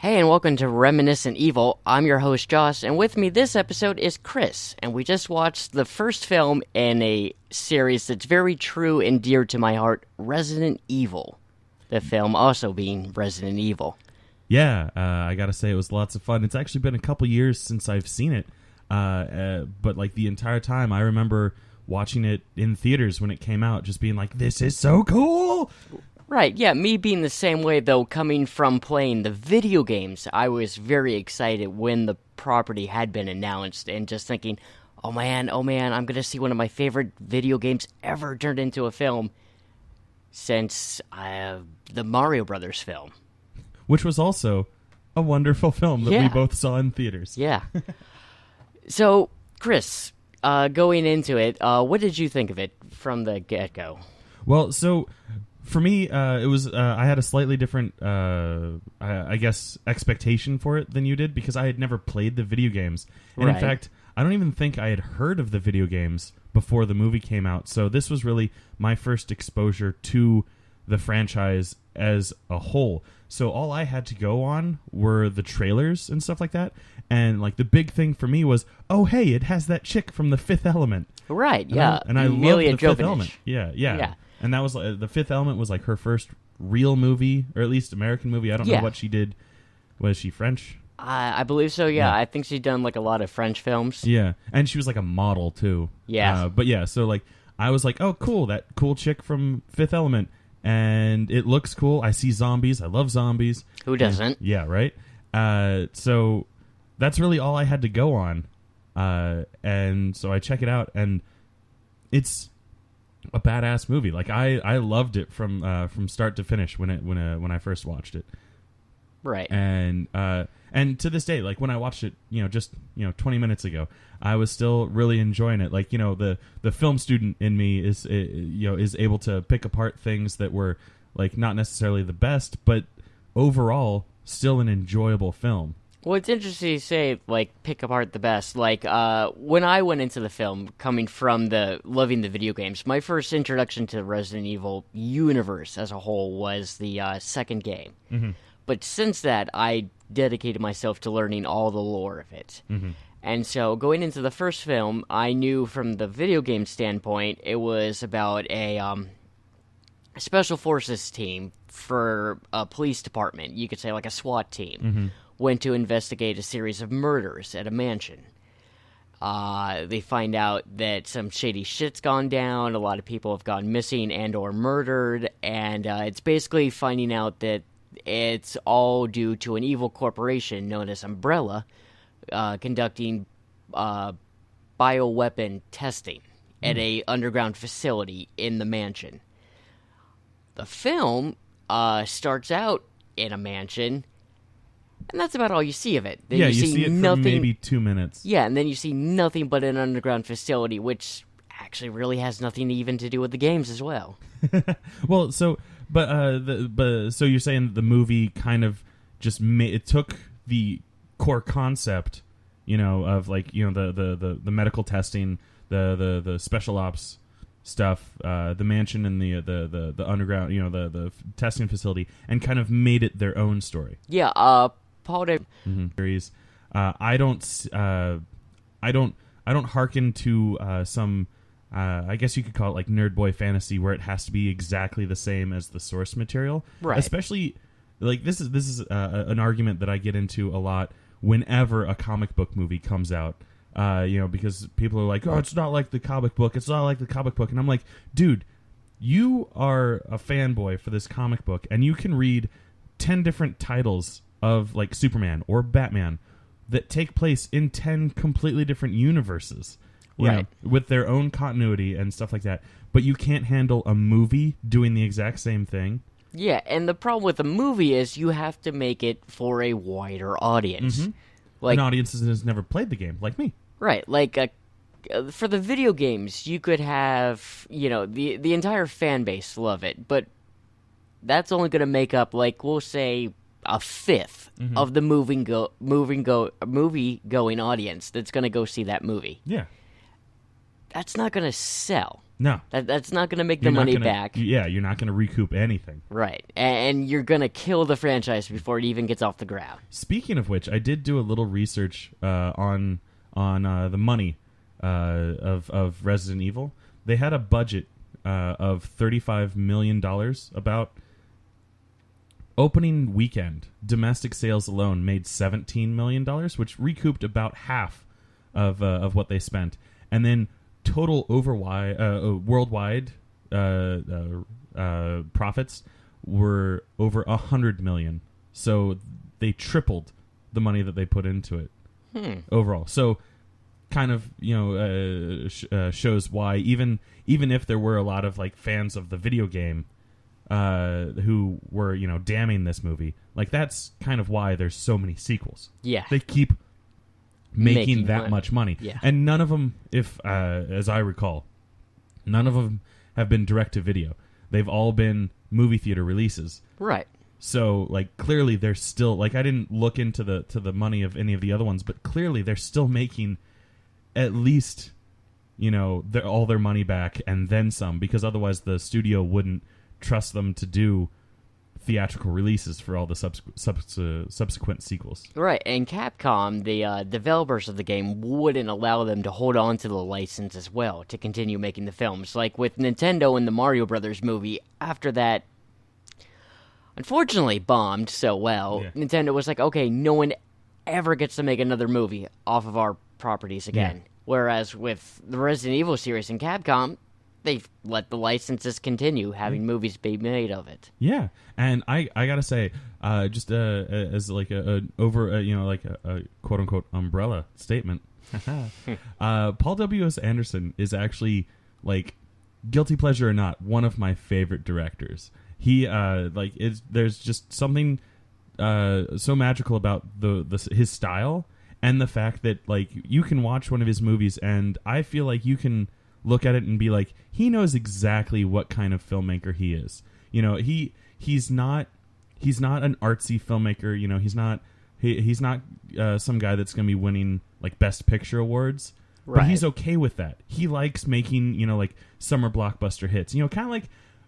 Hey, and welcome to Reminiscent Evil. I'm your host, Josh, and with me this episode is Chris, and we just watched the first film in a series that's very true and dear to my heart, Resident Evil. The film also being Resident Evil. Yeah, I gotta say it was lots of fun. It's actually been a couple years since I've seen it, but like the entire time I remember watching it in theaters when it came out, just being like, this is so cool! Right, yeah, me being the same way, though, coming from playing the video games, I was very excited when the property had been announced and just thinking, oh man, I'm gonna see one of my favorite video games ever turned into a film since the Mario Brothers film. Which was also a wonderful film that we both saw in theaters. Yeah. So, Chris, going into it, what did you think of it from the get-go? Well, so for me, it was I had a slightly different, I guess, expectation for it than you did because I had never played the video games. And in fact, I don't even think I had heard of the video games before the movie came out. So this was really my first exposure to the franchise as a whole. So all I had to go on were the trailers and stuff like that. And like the big thing for me was, oh, hey, it has that chick from The Fifth Element. Right, yeah. And I love The Fifth Element. Yeah. And that was The Fifth Element was like her first real movie, or at least American movie. I don't know what she did. Was she French? I believe so, yeah. I think she's done like a lot of French films. Yeah, and she was like a model too. Yeah. But yeah, so like I was like, oh, cool, that cool chick from Fifth Element. And it looks cool. I see zombies. I love zombies. Who doesn't? Yeah, right? So that's really all I had to go on. And so I check it out, and it's a badass movie. Like I loved it from start to finish when I first watched it. Right. And to this day, like when I watched it, just 20 minutes ago, I was still really enjoying it. Like the film student in me is able to pick apart things that were like not necessarily the best, but overall still an enjoyable film. Well, it's interesting to say, like, pick apart the best. Like, when I went into the film, coming from loving the video games, my first introduction to the Resident Evil universe as a whole was the second game. Mm-hmm. But since that, I dedicated myself to learning all the lore of it. Mm-hmm. And so, going into the first film, I knew from the video game standpoint, it was about a special forces team for a police department. You could say like a SWAT team. Mm-hmm. Went to investigate a series of murders at a mansion. They find out that some shady shit's gone down, a lot of people have gone missing and or murdered, and it's basically finding out that it's all due to an evil corporation known as Umbrella conducting bioweapon testing at a underground facility in the mansion. The film starts out in a mansion, and that's about all you see of it. Then you see it for maybe 2 minutes. Yeah, and then you see nothing but an underground facility, which actually really has nothing even to do with the games as well. Well, so so you're saying the movie kind of just it took the core concept, of like the medical testing, the special ops stuff, the mansion and the underground, the testing facility, and kind of made it their own story. Yeah, series. I don't hearken to some. I guess you could call it like nerd boy fantasy, where it has to be exactly the same as the source material. Right. Especially like this is an argument that I get into a lot whenever a comic book movie comes out. Because people are like, oh, it's not like the comic book. It's not like the comic book, and I'm like, dude, you are a fanboy for this comic book, and you can read 10 different titles of like Superman or Batman that take place in 10 completely different universes, with their own continuity and stuff like that. But you can't handle a movie doing the exact same thing. Yeah, and the problem with a movie is you have to make it for a wider audience. Mm-hmm. Like an audience that has never played the game, like me. Right, like for the video games, you could have, the entire fan base love it, but that's only going to make up, like, we'll say, a fifth of the movie-going audience that's going to go see that movie. Yeah. that's not going to sell. No. That's not going to make the money back. Yeah, you're not going to recoup anything. Right. And you're going to kill the franchise before it even gets off the ground. Speaking of which, I did do a little research on the money of Resident Evil. They had a budget of $35 million about. Opening weekend, domestic sales alone made $17 million, which recouped about half of what they spent. And then total worldwide profits were over $100 million. So they tripled the money that they put into it overall. So kind of shows why even if there were a lot of like fans of the video game who were damning this movie, like that's kind of why there's so many sequels. Yeah, they keep making that much money. Yeah, and none of them, if as I recall, none of them have been direct to video. They've all been movie theater releases. Right. So like clearly they're still like, I didn't look into the money of any of the other ones, but clearly they're still making at least all their money back and then some, because otherwise the studio wouldn't trust them to do theatrical releases for all the subsequent sequels. Right, and Capcom, the developers of the game, wouldn't allow them to hold on to the license as well to continue making the films. Like with Nintendo and the Mario Brothers movie, after that unfortunately bombed so well, Nintendo was like, okay, no one ever gets to make another movie off of our properties again. Yeah. Whereas with the Resident Evil series and Capcom, they've let the licenses continue having movies be made of it. Yeah, and I gotta say, just as like a quote unquote umbrella statement, Paul W.S. Anderson is actually, like, guilty pleasure or not, one of my favorite directors. He there's just something so magical about his style and the fact that like you can watch one of his movies and I feel like you can look at it and be like, he knows exactly what kind of filmmaker he is. He's not an artsy filmmaker. He's not some guy that's going to be winning like Best Picture awards. Right. But he's okay with that. He likes making like summer blockbuster hits. Kind of like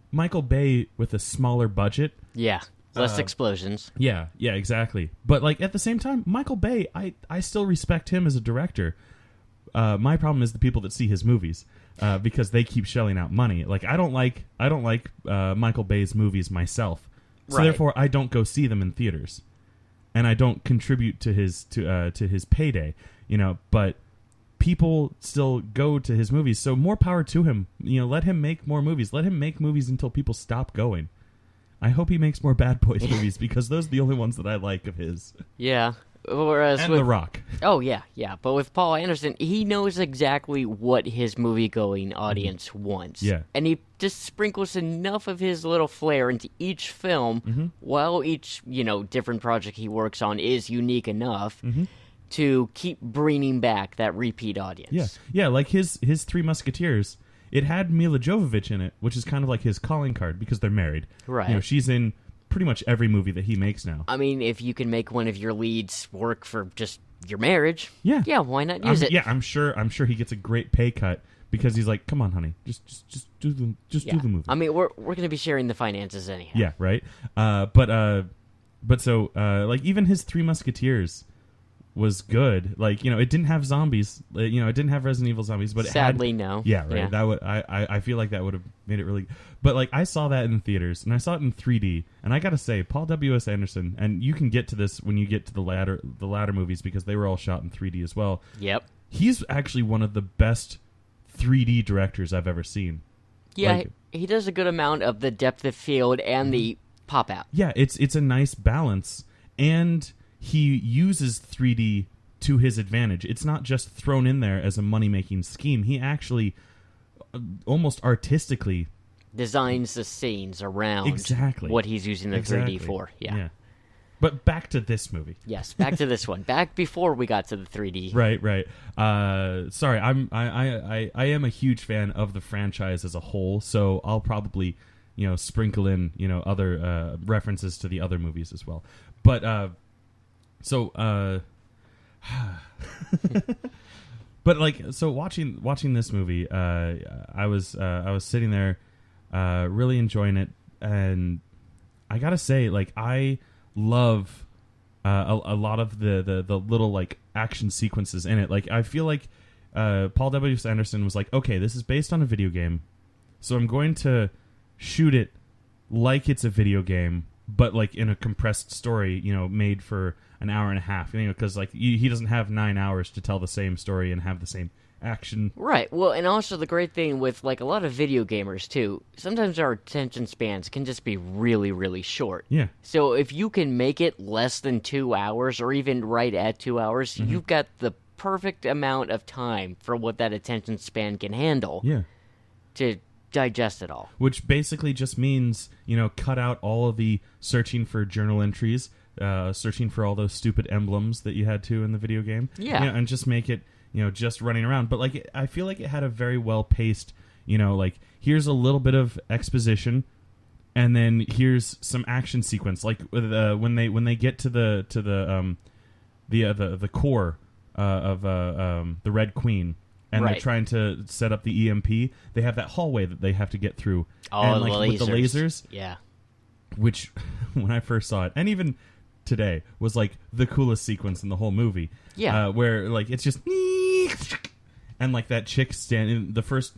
Michael Bay with a smaller budget. Yeah. Less explosions. Yeah, exactly. But like at the same time, Michael Bay, I still respect him as a director. My problem is the people that see his movies, because they keep shelling out money. Like I don't like Michael Bay's movies myself, so therefore I don't go see them in theaters, and I don't contribute to his payday. But people still go to his movies, so more power to him. Let him make more movies. Let him make movies until people stop going. I hope he makes more Bad Boys movies because those are the only ones that I like of his. Yeah. Whereas and The Rock. Oh, yeah. But with Paul Anderson, he knows exactly what his movie-going audience wants. Yeah. And he just sprinkles enough of his little flair into each film, while each, different project he works on is unique enough to keep bringing back that repeat audience. Yeah, like his Three Musketeers, it had Mila Jovovich in it, which is kind of like his calling card because they're married. Right. She's in pretty much every movie that he makes now. I mean, if you can make one of your leads work for just your marriage, why not use it? Yeah, I'm sure he gets a great pay cut because he's like, "Come on, honey, just do the movie." I mean, we're going to be sharing the finances anyhow. Yeah, right. But so like even his Three Musketeers was good. Like, it didn't have zombies. It didn't have Resident Evil zombies, but sadly, it had, no. Yeah, right. Yeah. That would I feel like that would have made it really. But like I saw that in theaters and I saw it in 3D, and I gotta say, Paul W.S. Anderson, and you can get to this when you get to the latter movies because they were all shot in 3D as well. Yep. He's actually one of the best 3D directors I've ever seen. Yeah, he does a good amount of the depth of field and the pop out. Yeah, it's a nice balance, and he uses 3D to his advantage. It's not just thrown in there as a money-making scheme. He actually almost artistically designs the scenes around what he's using the 3D for. Yeah. But back to this movie. Yes, back to this one. Back before we got to the 3D. Right. Sorry, I am a huge fan of the franchise as a whole, so I'll probably sprinkle in other references to the other movies as well. But But like, so watching this movie, I was sitting there, really enjoying it, and I gotta say, like, I love a lot of the little like action sequences in it. Like, I feel like Paul W. Sanderson was like, okay, this is based on a video game, so I'm going to shoot it like it's a video game, but like in a compressed story, you know, made for an hour and a half, you know, because like he doesn't have 9 hours to tell the same story and have the same action. Right. Well, and also the great thing with like a lot of video gamers too, sometimes our attention spans can just be really, really short. Yeah. So if you can make it less than 2 hours, or even right at 2 hours, you've got the perfect amount of time for what that attention span can handle. Yeah. To digest it all. Which basically just means, you know, cut out all of the searching for journal entries, searching for all those stupid emblems that you had to in the video game. Yeah. You know, and just make it, you know, just running around. But like, I feel like it had a very well paced, you know, like, here's a little bit of exposition, and then here's some action sequence. Like when they get to the core of the Red Queen, and they're trying to set up the EMP. They have that hallway that they have to get through. Oh, and, like, the lasers. with the lasers. Yeah. Which, when I first saw it, and even today, was like the coolest sequence in the whole movie. Yeah. Where like it's just, and like that chick standing the first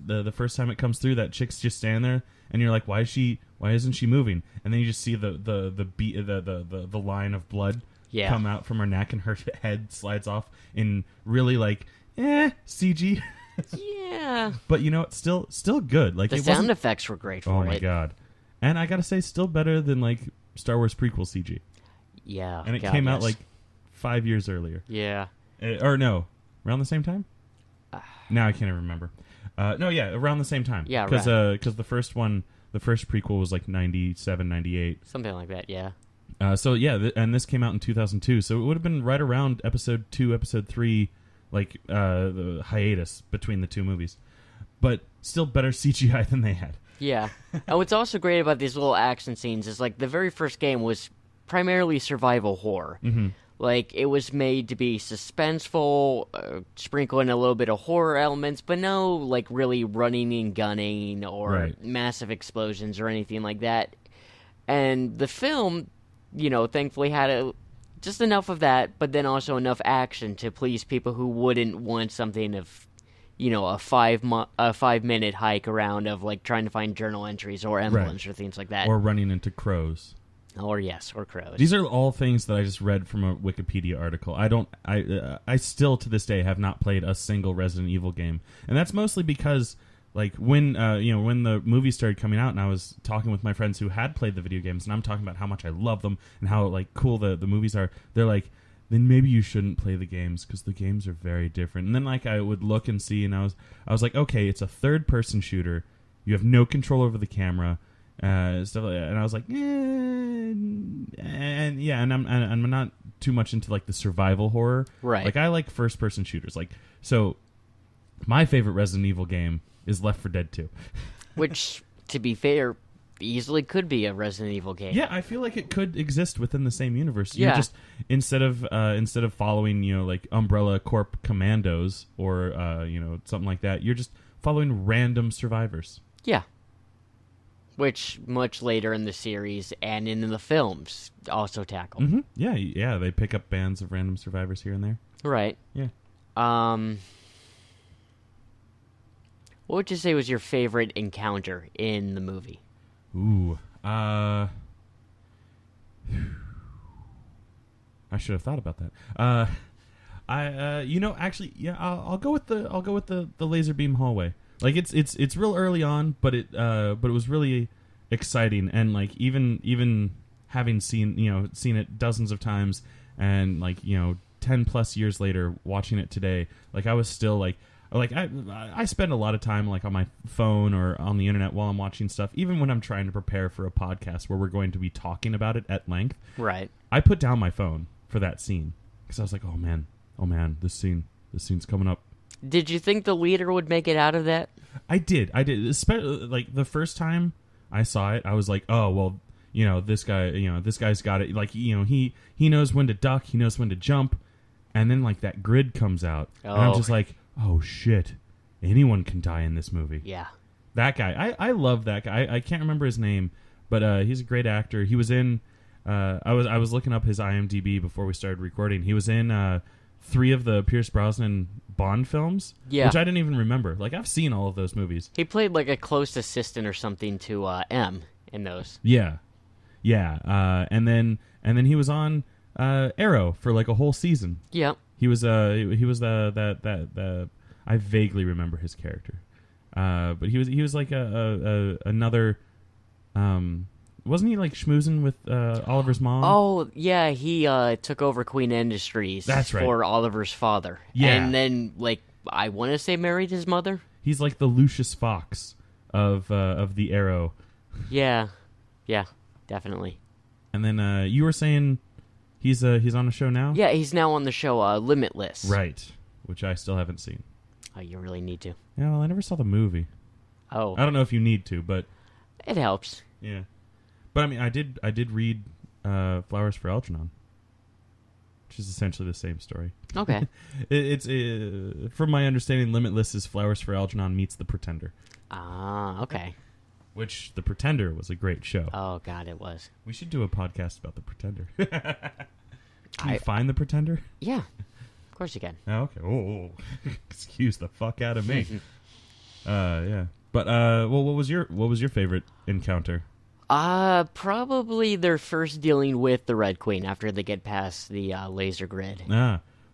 time it comes through, that chick's just standing there, and you're like, why isn't she moving? And then you just see the line of blood come out from her neck, and her head slides off in really like CG. Yeah. But you know, it's still good. Like, the sound effects were great for it. Oh my god. And I gotta say, still better than like Star Wars prequel CG. Yeah. And it came out like 5 years earlier. Yeah. Or no, around the same time? Now I can't even remember. No, yeah, around the same time. Yeah, because right. The first prequel was like 97, 98. Something like that, yeah. So yeah, and this came out in 2002, so it would have been right around episode 2, episode 3, like the hiatus between the two movies. But still better CGI than they had. Yeah. And what's also great about these little action scenes is, like, the very first game was primarily survival horror. Mm-hmm. Like, it was made to be suspenseful, sprinkle in a little bit of horror elements, but no, like, really running and gunning or massive explosions or anything like that. And the film, you know, thankfully had just enough of that, but then also enough action to please people who wouldn't want something of, you know, a 5-minute hike around of, like, trying to find journal entries or emblems or things like that. Or running into crows. Or crows. These are all things that I just read from a Wikipedia article. I still to this day have not played a single Resident Evil game, and that's mostly because, like, when when the movies started coming out, and I was talking with my friends who had played the video games, and I'm talking about how much I love them and how, like, cool the movies are. They're like, then maybe you shouldn't play the games because the games are very different. And then, like, I would look and see, and I was like, okay, it's a third-person shooter. You have no control over the camera. Stuff like that. And I was like, and I'm not too much into, like, the survival horror. Right. Like, I like first person shooters. Like, so my favorite Resident Evil game is Left 4 Dead 2. Which, to be fair, easily could be a Resident Evil game. Yeah, I feel like it could exist within the same universe. Yeah. You just instead of following, you know, like Umbrella Corp Commandos or something like that, you're just following random survivors. Yeah. Which, much later in the series and in the films, also tackle. Mm-hmm. Yeah, they pick up bands of random survivors here and there. Right. Yeah. What would you say was your favorite encounter in the movie? Ooh. I should have thought about that. I'll go with the laser beam hallway. Like, it's real early on, but it was really exciting, and, like, even having seen it dozens of times, and, like, 10+ years later watching it today, like, I was still like I spend a lot of time, like, on my phone or on the internet while I'm watching stuff, even when I'm trying to prepare for a podcast where we're going to be talking about it at length. Right. I put down my phone for that scene because I was like, oh man, this scene's coming up. Did you think the leader would make it out of that? I did. Especially, like, the first time I saw it, I was like, oh, well, this guy's got it. Like, he knows when to duck, he knows when to jump, and then, like, that grid comes out, and I'm just like, oh shit, anyone can die in this movie. Yeah. That guy, I love that guy. I can't remember his name, but he's a great actor. He was in. I was looking up his IMDb before we started recording. He was in 3 of the Pierce Brosnan Bond films, Yeah. which I didn't even remember. Like, I've seen all of those movies. He played like a close assistant or something to M in those. Yeah, yeah. And then he was on Arrow for like a whole season. Yep. He was the I vaguely remember his character, but he was like another. Wasn't he like schmoozing with Oliver's mom? Oh, yeah, he took over Queen Industries. That's right. For Oliver's father. Yeah. And then, like, I want to say married his mother? He's like the Lucius Fox of the Arrow. Yeah. Yeah, definitely. And then you were saying he's on a show now? Yeah, he's now on the show Limitless. Right, which I still haven't seen. Oh, you really need to. Yeah, well, I never saw the movie. Oh. I don't know if you need to, but It helps. yeah. But I mean, I did read Flowers for Algernon, which is essentially the same story. Okay. It's from my understanding, Limitless is Flowers for Algernon meets The Pretender. Ah, okay. Which The Pretender was a great show. Oh, God, it was. We should do a podcast about The Pretender. Can you find The Pretender? Yeah, of course you can. Oh, okay. Oh, excuse the fuck out of me. Yeah. But well, what was your favorite encounter? Probably their first dealing with the Red Queen after they get past the laser grid.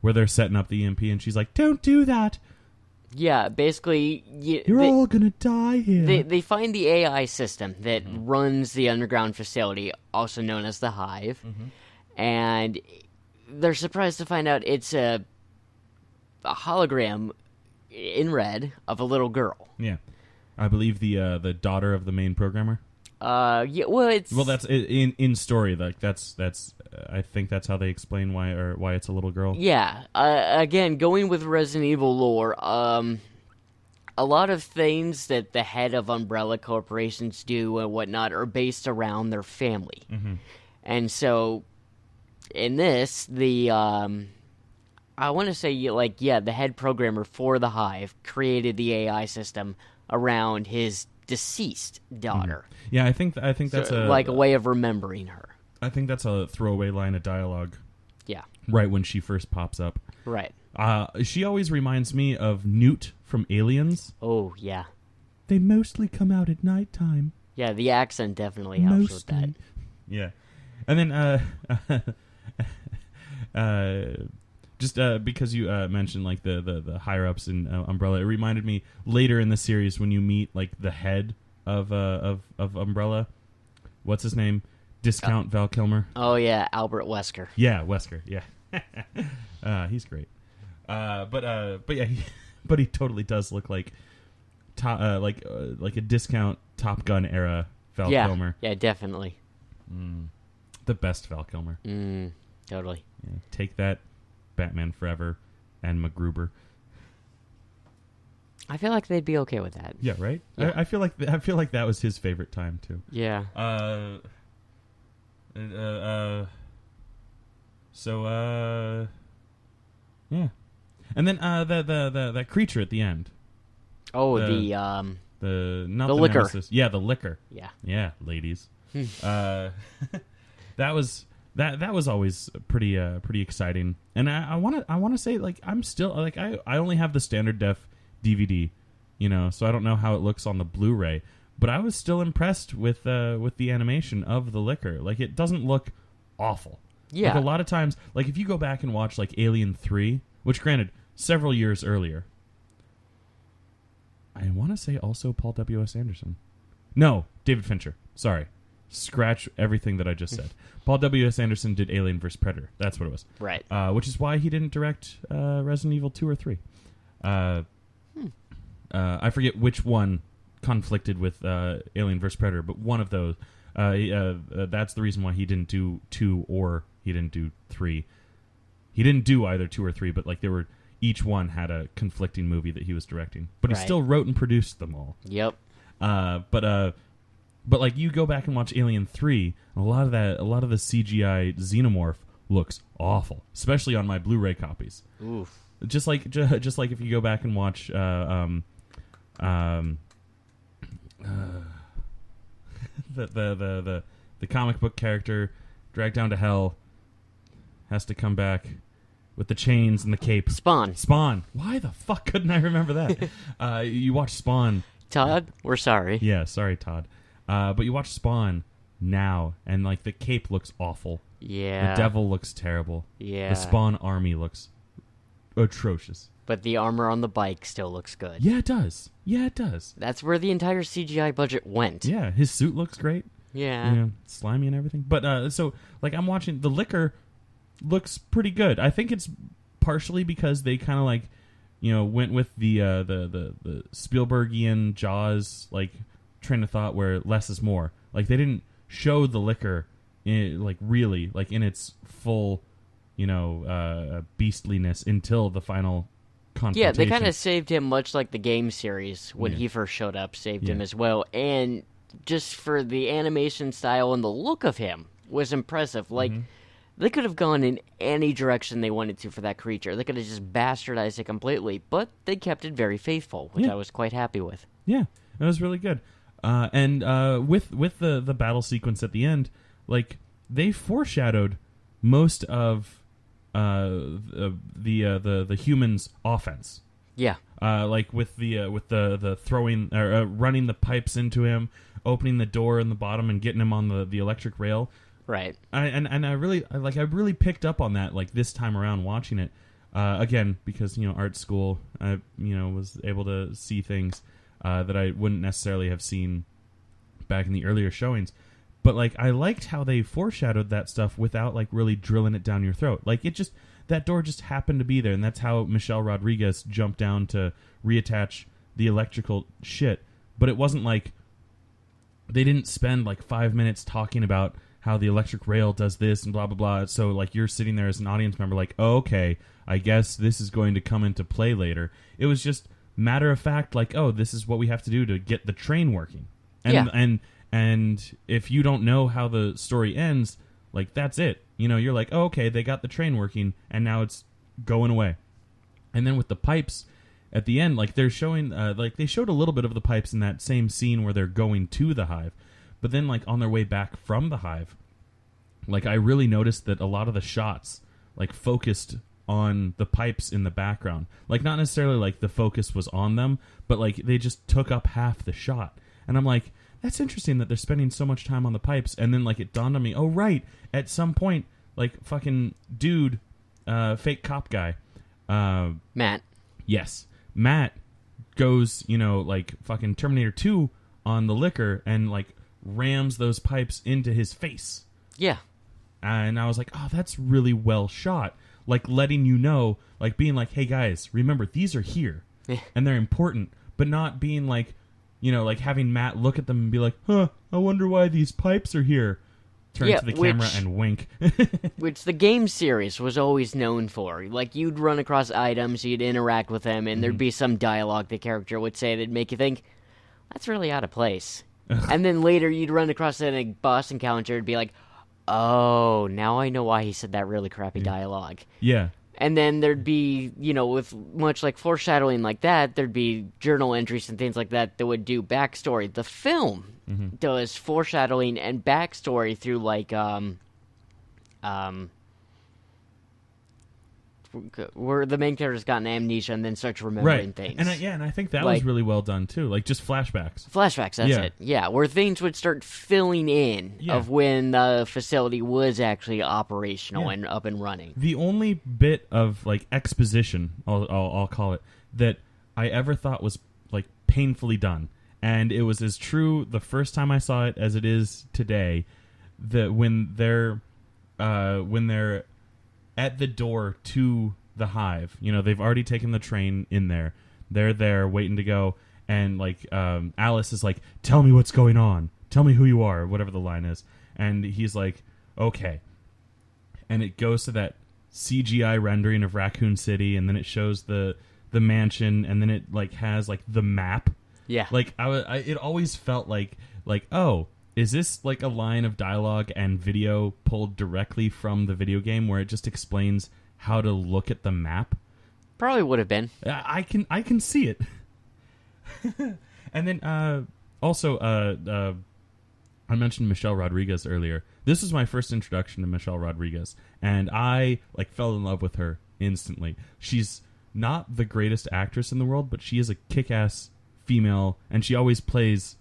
Where they're setting up the EMP, and she's like, "Don't do that. Yeah, basically, You're all gonna die here." They find the AI system that runs the underground facility, also known as the Hive, and they're surprised to find out it's a hologram in red of a little girl. Yeah, I believe the daughter of the main programmer. Yeah, well, that's in story. Like that's I think that's how they explain why it's a little girl. Yeah. Again, going with Resident Evil lore, a lot of things that the head of Umbrella corporations do and whatnot are based around their family, and so in this, the I want to say the head programmer for the Hive created the AI system around his deceased daughter. Yeah, I think that's a way of remembering her. I think that's a throwaway line of dialogue. Yeah. Right when she first pops up. Right. She always reminds me of Newt from Aliens. Oh, yeah. They mostly come out at nighttime. Yeah, the accent definitely helps with that. Yeah. And then just because you mentioned like the higher ups in Umbrella, it reminded me later in the series when you meet like the head of Umbrella. What's his name? Discount Val Kilmer. Oh yeah, Albert Wesker. Yeah, Wesker. Yeah, he's great. But yeah, but he totally does look like like a discount Top Gun era Val Kilmer. Yeah, definitely. The best Val Kilmer. Totally. Yeah, take that, Batman Forever, and MacGruber. I feel like they'd be okay with that. Yeah, right. Yeah. I feel like that was his favorite time too. Yeah. So yeah, and then that creature at the end. Oh, the liquor. Nemesis. Yeah, the liquor. Yeah, ladies. That was always pretty exciting, and I want to say like I'm still like I only have the standard def DVD, so I don't know how it looks on the Blu-ray, but I was still impressed with the animation of the liquor. Like it doesn't look awful. Yeah, like a lot of times, like if you go back and watch like Alien 3, which granted several years earlier. I want to say also Paul W.S. Anderson. No, David Fincher. Sorry. Scratch everything that I just said. Paul W.S. Anderson did Alien vs. Predator. That's what it was. Right. Which is why he didn't direct Resident Evil 2 or 3. I forget which one conflicted with Alien vs. Predator, but one of those. That's the reason why he didn't do 2 or he didn't do 3. He didn't do either 2 or 3, but like they were... Each one had a conflicting movie that he was directing, but he still wrote and produced them all. Yep. But like you go back and watch Alien 3, a lot of the CGI xenomorph looks awful, especially on my Blu-ray copies. Oof. just like if you go back and watch the comic book character dragged down to hell has to come back with the chains and the cape. Spawn. Why the fuck couldn't I remember that? You watch Spawn. Todd, we're sorry. Yeah, sorry, Todd. But you watch Spawn now, and like the cape looks awful. Yeah. The devil looks terrible. Yeah. The Spawn army looks atrocious. But the armor on the bike still looks good. Yeah, it does. That's where the entire CGI budget went. Yeah, his suit looks great. Yeah. You know, slimy and everything. But so like I'm watching the liquor looks pretty good. I think it's partially because they kind of like, you know, went with the Spielbergian Jaws like train of thought where less is more. Like they didn't show the liquor in, like really like in its full, you know, beastliness until the final confrontation. Yeah, they kind of saved him much like the game series when he first showed up, saved him as well. And just for the animation style and the look of him was impressive. Like, they could have gone in any direction they wanted to for that creature. They could have just bastardized it completely, but they kept it very faithful, which I was quite happy with. Yeah, that was really good. And with the battle sequence at the end, like they foreshadowed most of the humans' offense. Yeah. Like with the throwing or running the pipes into him, opening the door in the bottom and getting him on the electric rail. Right. I really picked up on that like this time around watching it again because you know art school I was able to see things that I wouldn't necessarily have seen back in the earlier showings. But like I liked how they foreshadowed that stuff without like really drilling it down your throat. Like it just that door just happened to be there, and that's how Michelle Rodriguez jumped down to reattach the electrical shit. But it wasn't like they didn't spend like 5 minutes talking about how the electric rail does this and blah blah blah. So like you're sitting there as an audience member like, oh, okay, I guess this is going to come into play later. It was just matter of fact, like, oh, this is what we have to do to get the train working. And if you don't know how the story ends, like, that's it. You know, you're like, oh, okay, they got the train working, and now it's going away. And then with the pipes at the end, like, they're showing, like, they showed a little bit of the pipes in that same scene where they're going to the hive. But then, like, on their way back from the hive, like, I really noticed that a lot of the shots, like, focused on the pipes in the background. Like, not necessarily, like, the focus was on them, but, like, they just took up half the shot. And I'm like, that's interesting that they're spending so much time on the pipes. And then, like, it dawned on me, oh, right, at some point, like, fucking dude, fake cop guy. Matt. Yes. Matt goes, you know, like, fucking Terminator 2 on the liquor and, like, rams those pipes into his face. Yeah. And I was like, oh, that's really well shot. Like, letting you know, like, being like, hey, guys, remember, these are here. And they're important. But not being like, you know, like having Matt look at them and be like, huh, I wonder why these pipes are here. Turn to the camera and wink. Which the game series was always known for. Like, you'd run across items, you'd interact with them, and there'd be some dialogue the character would say that'd make you think, that's really out of place. And then later you'd run across it in a boss encounter and be like, oh, now I know why he said that really crappy dialogue. Yeah. And then there'd be, you know, with much like foreshadowing like that, there'd be journal entries and things like that that would do backstory. The film does foreshadowing and backstory through like where the main character's gotten amnesia and then starts remembering things. And I think that was really well done too. Like just flashbacks. Flashbacks, that's it. Yeah, where things would start filling in of when the facility was actually operational and up and running. The only bit of like exposition, I'll call it, that I ever thought was like painfully done, and it was as true the first time I saw it as it is today. That when they're at the door to the hive, you know, they've already taken the train in there. They're there waiting to go, and like Alice is like, "Tell me what's going on. Tell me who you are," or whatever the line is. And he's like, "Okay." And it goes to that CGI rendering of Raccoon City, and then it shows the mansion, and then it like has like the map. Yeah. Like it always felt like oh, is this like a line of dialogue and video pulled directly from the video game where it just explains how to look at the map? Probably would have been. I can see it. And then also I mentioned Michelle Rodriguez earlier. This was my first introduction to Michelle Rodriguez, and I fell in love with her instantly. She's not the greatest actress in the world, but she is a kick-ass female, and she always plays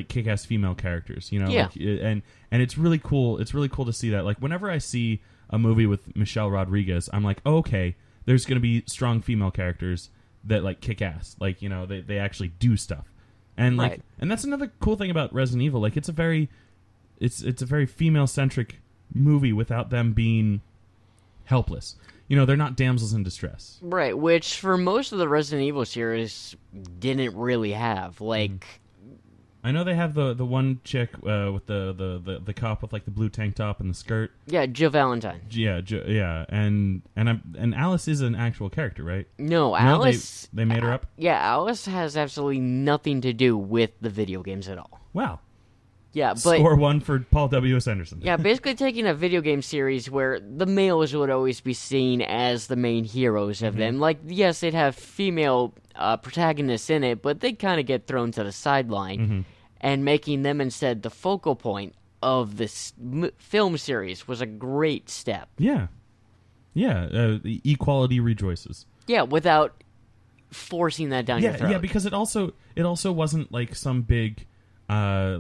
kick-ass female characters, Yeah. and it's really cool. It's really cool to see that. Whenever I see a movie with Michelle Rodriguez, I'm like, oh, okay, there's going to be strong female characters that kick ass. They actually do stuff. And right. and that's another cool thing about Resident Evil. It's a very female-centric movie without them being helpless. They're not damsels in distress. Right, which for most of the Resident Evil series didn't really have. I know they have the one chick with the cop with the blue tank top and the skirt. Yeah, Jill Valentine. Yeah, and Alice is an actual character, right? No, Alice. They made her up. Yeah, Alice has absolutely nothing to do with the video games at all. Wow. Yeah, but Score 1 for Paul W.S. Anderson. Yeah, basically taking a video game series where the males would always be seen as the main heroes of them. Yes, they'd have female protagonists in it, but they'd kind of get thrown to the sideline. And making them instead the focal point of this film series was a great step. Yeah. Equality rejoices. Yeah, without forcing that down your throat. Yeah, because it also wasn't some big it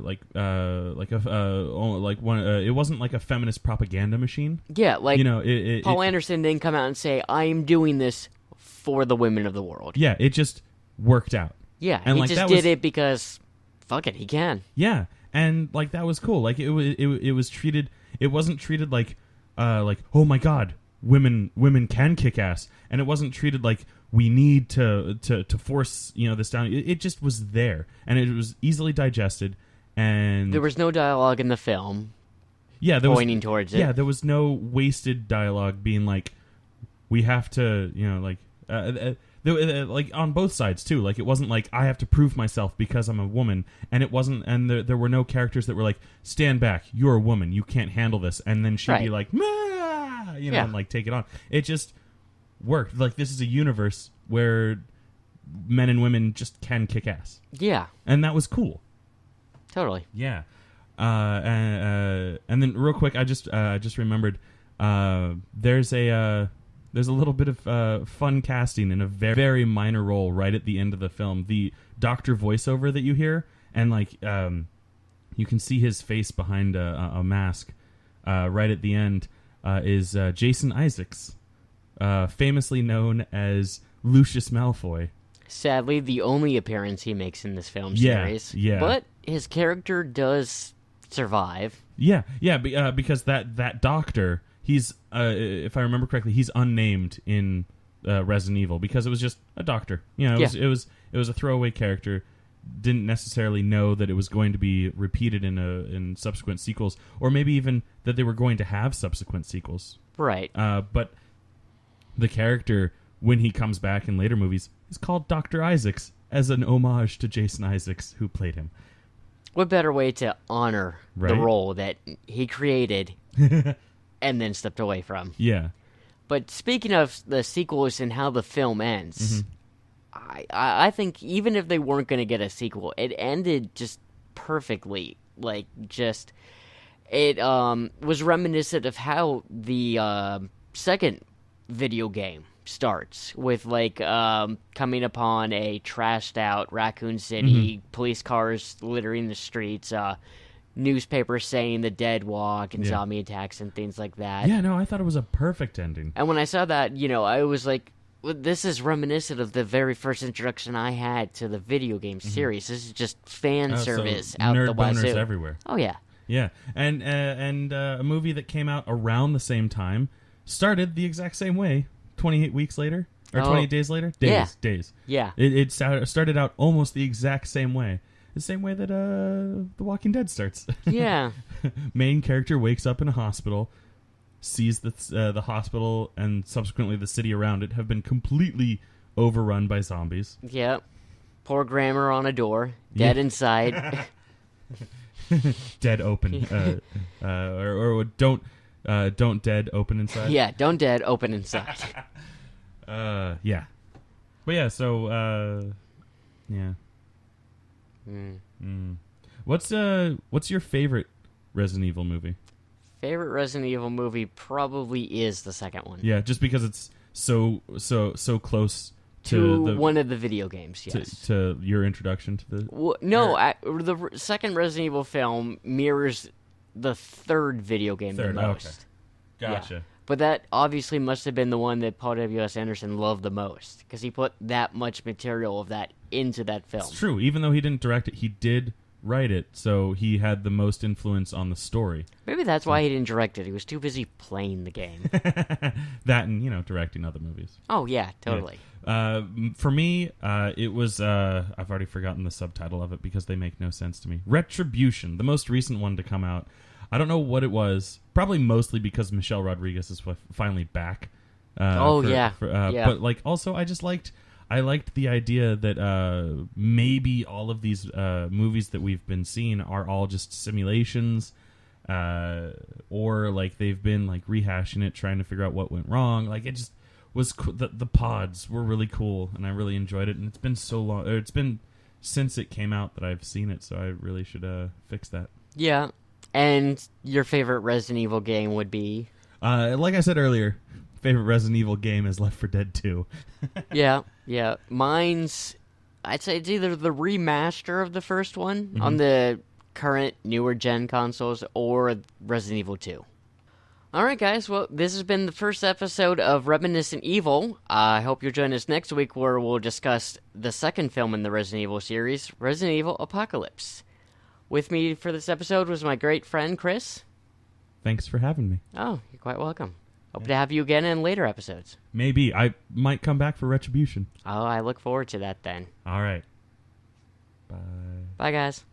wasn't a feminist propaganda machine. Yeah, Paul Anderson didn't come out and say, I am doing this for the women of the world. Yeah, it just worked out. Yeah, and he just did it because, fuck it, he can. Yeah, and that was cool. It was treated. It wasn't treated oh my god, women can kick ass, and it wasn't treated we need to force this down. It just was there, and it was easily digested, and there was no dialogue in the film. Yeah, pointing towards it. Yeah, there was no wasted dialogue being we have to on both sides too. It wasn't I have to prove myself because I'm a woman, and it wasn't. And there were no characters that were stand back, you're a woman, you can't handle this, and then she'd be Mah! And take it on. It just worked. This is a universe where men and women just can kick ass. Yeah, and that was cool. Totally. Yeah. And then real quick, I just remembered there's a little bit of fun casting in a very, very minor role right at the end of the film. The doctor voiceover that you hear, and you can see his face behind a mask right at the end is Jason Isaacs, famously known as Lucius Malfoy. Sadly, the only appearance he makes in this film series. Yeah. But his character does survive. Yeah, because that doctor, he's if I remember correctly, he's unnamed in Resident Evil because it was just a doctor. It was a throwaway character. Didn't necessarily know that it was going to be repeated in subsequent sequels, or maybe even that they were going to have subsequent sequels. Right. But the character, when he comes back in later movies, is called Dr. Isaacs as an homage to Jason Isaacs, who played him. What better way to honor the role that he created and then stepped away from? Yeah. But speaking of the sequels and how the film ends, I think even if they weren't going to get a sequel, it ended just perfectly. It was reminiscent of how the second video game starts, with coming upon a trashed out Raccoon City, police cars littering the streets, newspapers saying the dead walk and zombie attacks and things like that. Yeah, no, I thought it was a perfect ending. And when I saw that, I was like, this is reminiscent of the very first introduction I had to the video game series. This is just fan service out nerd the wazoo. Boners everywhere. Oh yeah. Yeah, and a movie that came out around the same time started the exact same way. 28 weeks later, or 28 days later, days. Yeah. It started out almost the exact same way, the same way that The Walking Dead starts. Yeah. Main character wakes up in a hospital, sees that the hospital and subsequently the city around it have been completely overrun by zombies. Yep. Poor grammar on a door, dead inside. Dead open, or don't dead open inside. Yeah, don't dead open inside. Yeah. But yeah, so yeah. What's your favorite Resident Evil movie? Favorite Resident Evil movie probably is the second one. Yeah, just because it's so close to one of the video games. Yes, to your introduction to the. The second Resident Evil film mirrors the third video game the most. Okay. Gotcha. Yeah. But that obviously must have been the one that Paul W.S. Anderson loved the most, because he put that much material of that into that film. It's true. Even though he didn't direct it, he did write it, so he had the most influence on the story. Maybe that's why he didn't direct it. He was too busy playing the game. That and, directing other movies. Oh, yeah, totally. Yeah. For me, it was... I've already forgotten the subtitle of it because they make no sense to me. Retribution, the most recent one to come out. I don't know what it was. Probably mostly because Michelle Rodriguez is finally back. Yeah. But also I just liked the idea that maybe all of these movies that we've been seeing are all just simulations, or they've been rehashing it, trying to figure out what went wrong. It just was the pods were really cool, and I really enjoyed it. And it's been so long. It's been since it came out that I've seen it, so I really should fix that. Yeah. And your favorite Resident Evil game would be? Like I said earlier, favorite Resident Evil game is Left 4 Dead 2. Yeah. Mine's, I'd say it's either the remaster of the first one on the current newer gen consoles or Resident Evil 2. All right, guys. Well, this has been the first episode of Reminiscent Evil. I hope you'll join us next week where we'll discuss the second film in the Resident Evil series, Resident Evil Apocalypse. With me for this episode was my great friend, Chris. Thanks for having me. Oh, you're quite welcome. Hope to have you again in later episodes. Maybe. I might come back for Retribution. Oh, I look forward to that then. All right. Bye. Bye, guys.